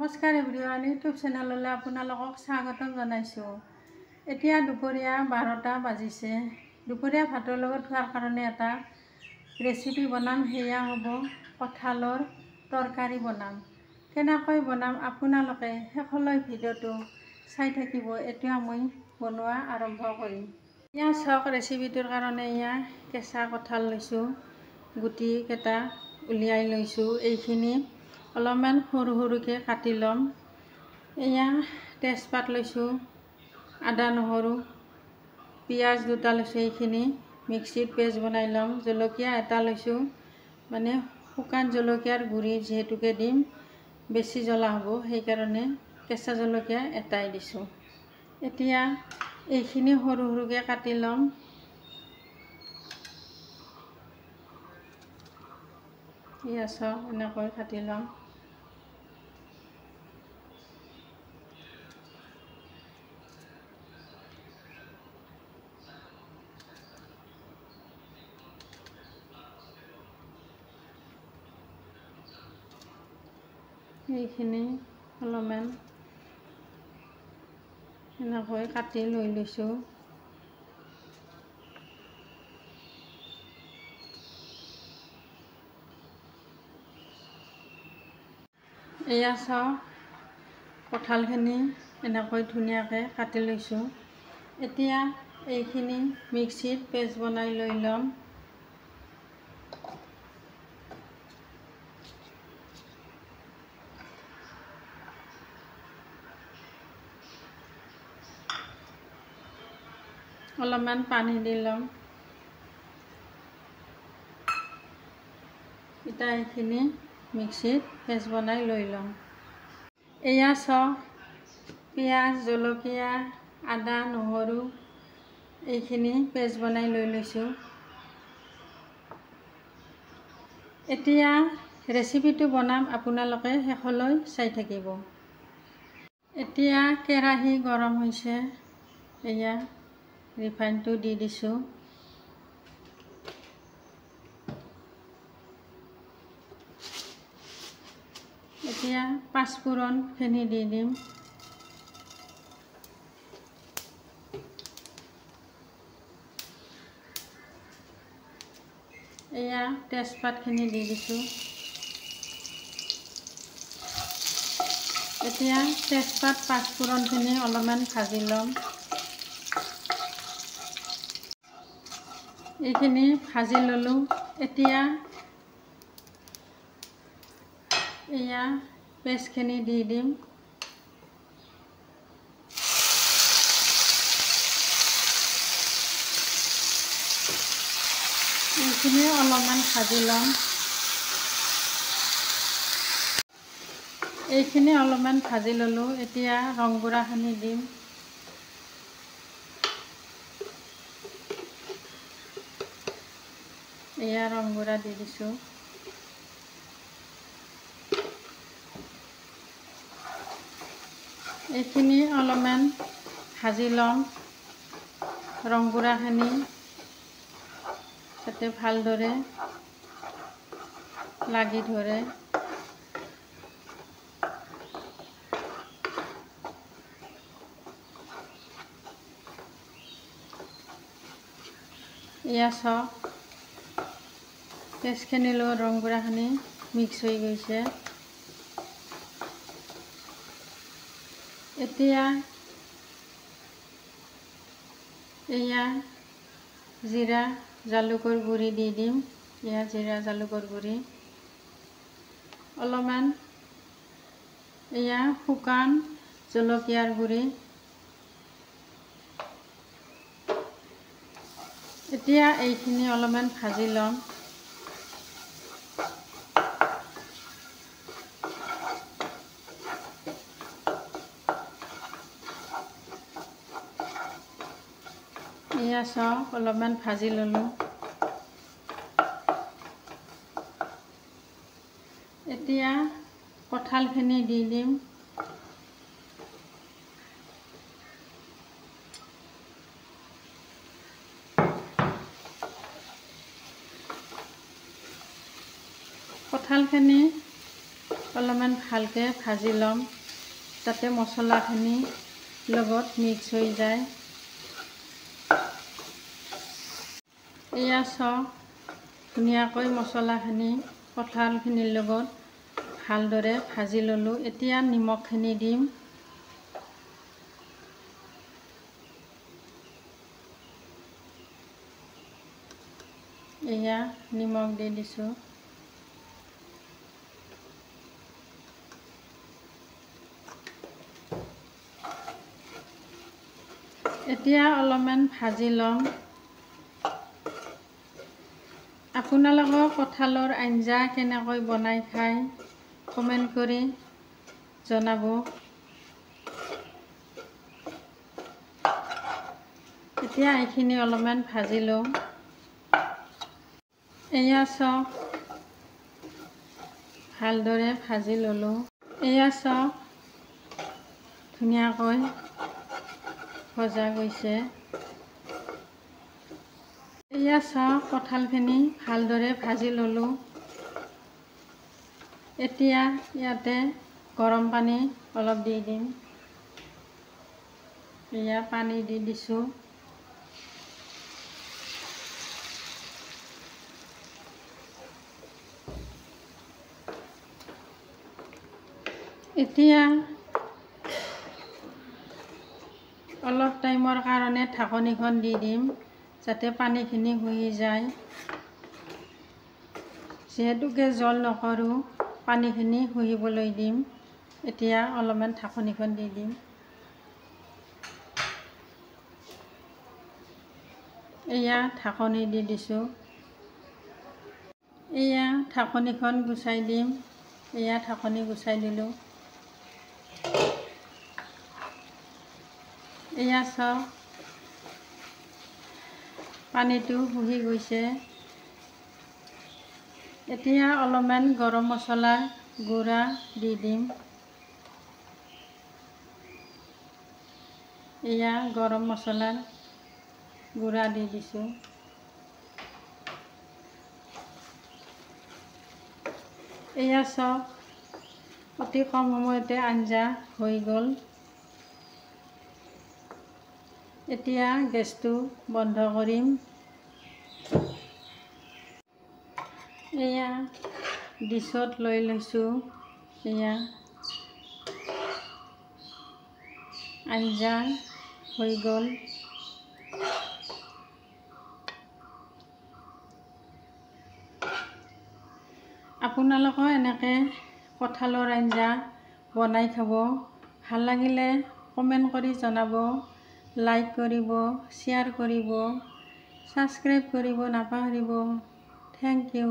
নমস্কাৰ everyone, YouTube চেনেললৈ আপোনালোকক স্বাগতম জনাইছোঁ। এতিয়া দুপৰীয়া 12টা বাজিছে। দুপৰীয়া ভাতৰ লগত খোৱাৰ কাৰণে এটা ৰেচিপি বনাম। সেয়া হ'ব কঁঠালৰ তৰকাৰী বনাম। কেনেকৈ বনাম আপোনালোকে শেষলৈ ভিডিঅ'টো চাই থাকিব। এতিয়া মই বনোৱা আৰম্ভ কৰিম। এয়া চাওক, ৰেচিপিটোৰ কাৰণে এয়া কেঁচা কঁঠাল লৈছোঁ, গুটিকেইটা উলিয়াই লৈছোঁ। এইখিনি অলপমান সৰু সৰুকৈ কাটি ল'ম। এয়া তেজপাত লৈছোঁ, আদা নহৰু, পিঁয়াজ দুটা লৈছোঁ। এইখিনি মিক্সিত পেষ্ট বনাই ল'ম। জলকীয়া এটা লৈছোঁ, মানে শুকান জলকীয়াৰ গুড়ি যিহেতুকে দিম, বেছি জ্বলা হ'ব, সেইকাৰণে কেঁচা জলকীয়া এটাই দিছোঁ। এতিয়া এইখিনি সৰু সৰুকৈ কাটি ল'ম। এয়া চাওক, এনেকৈ কাটি ল'ম। এইখিনি অলপমান এনেকৈ কাটি লৈ লৈছোঁ। এয়া চাওক, কঁঠালখিনি এনেকৈ ধুনীয়াকৈ কাটি লৈছোঁ। এতিয়া এইখিনি মিক্সিত পেষ্ট বনাই লৈ ল'ম। অলপমান পানী দি ল'ম। এতিয়া এইখিনি মিক্সিত পেষ্ট বনাই লৈ ল'ম। এয়া চাওক, পিঁয়াজ, জলকীয়া, আদা নহৰু এইখিনি পেষ্ট বনাই লৈ লৈছোঁ। এতিয়া ৰেচিপিটো বনাম, আপোনালোকে শেষলৈ চাই থাকিব। এতিয়া কেৰাহী গৰম হৈছে। এয়া ৰিফাইনটো দি দিছোঁ। এতিয়া পাঁচফোৰণখিনি দি দিম। এয়া তেজপাতখিনি দি দিছোঁ। এতিয়া তেজপাত পাঁচফোৰণখিনি অলপমান ভাজি ল'ম। এইখিনি ভাজি ল'লোঁ। এতিয়া এয়া পেষ্টখিনি দি দিম। এইখিনি অলপমান ভাজি ল'ম। এইখিনি অলপমান ভাজি ল'লোঁ। এতিয়া ৰংগুড়াখিনি দিম। এয়া ৰংগুড়া দি দিছোঁ। এইখিনি অলপমান ভাজি ল'ম। ৰংগুড়াখিনি যাতে ভালদৰে লাগি ধৰে। এয়া চাওক, পেষ্টখিনি লগত ৰংগুড়াখিনি মিক্স হৈ গৈছে। এতিয়া এয়া জিৰা জালুকৰ গুড়ি দি দিম। এয়া জিৰা জালুকৰ গুড়ি অলপমান, এয়া শুকান জলকীয়াৰ গুড়ি। এতিয়া এইখিনি অলপমান ভাজি ল'ম। এয়া চাওক, অলপমান ভাজি ল'লোঁ। এতিয়া কঁঠালখিনি দি দিম। কঁঠালখিনি অলপমান ভালকৈ ভাজি ল'ম যাতে মছলাখিনি লগত মিক্স হৈ যায়। এয়া চাওক, ধুনীয়াকৈ মছলাখিনি কঁঠালখিনিৰ লগত ভালদৰে ভাজি ল'লোঁ। এতিয়া নিমখখিনি দিম। এয়া নিমখ দি দিছোঁ। এতিয়া অলপমান ভাজি ল'ম। আপোনালোকৰ কঁঠালৰ আঞ্জা কেনেকৈ বনাই খায় কমেণ্ট কৰি জনাব। এতিয়া এইখিনি অলপমান ভাজি লওঁ। এয়া চাওক, ভালদৰে ভাজি ল'লোঁ। এয়া চাওক, ধুনীয়াকৈ ভজা গৈছে। এয়া চাওক, কঁঠালখিনি ভালদৰে ভাজি ল'লোঁ। এতিয়া ইয়াতে গৰম পানী অলপ দি দিম। এয়া পানী দি দিছোঁ। এতিয়া অলপ টাইমৰ কাৰণে ঢাকনিখন দি দিম যাতে পানীখিনি শুহি যায়। যিহেতুকে জল নকৰোঁ, পানীখিনি শুহিবলৈ দিম। এতিয়া অলপমান ঢাকনিখন দি দিম। এয়া ঢাকনি দি দিছোঁ। এয়া ঢাকনিখন গুচাই দিম। এয়া ঢাকনি গুচাই দিলোঁ। এয়া চাওক, পানীটো শুহি গৈছে। এতিয়া অলপমান গৰম মছলা গুড়া দি দিম। এয়া গৰম মছলাৰ গুড়া দি দিছোঁ। এয়া চাওক, অতি কম সময়তে আঞ্জা হৈ গ'ল। এতিয়া গেছটো বন্ধ কৰিম। এয়া ডিছত লৈ লৈছোঁ। এয়া আঞ্জা হৈ গ'ল। আপোনালোকেও এনেকৈ কঁঠালৰ আঞ্জা বনাই খাব। ভাল লাগিলে কমেণ্ট কৰি জনাব, লাইক কৰিব, শ্বেয়াৰ কৰিব, ছাবস্ক্ৰাইব কৰিব নাপাহৰিব। Thank U.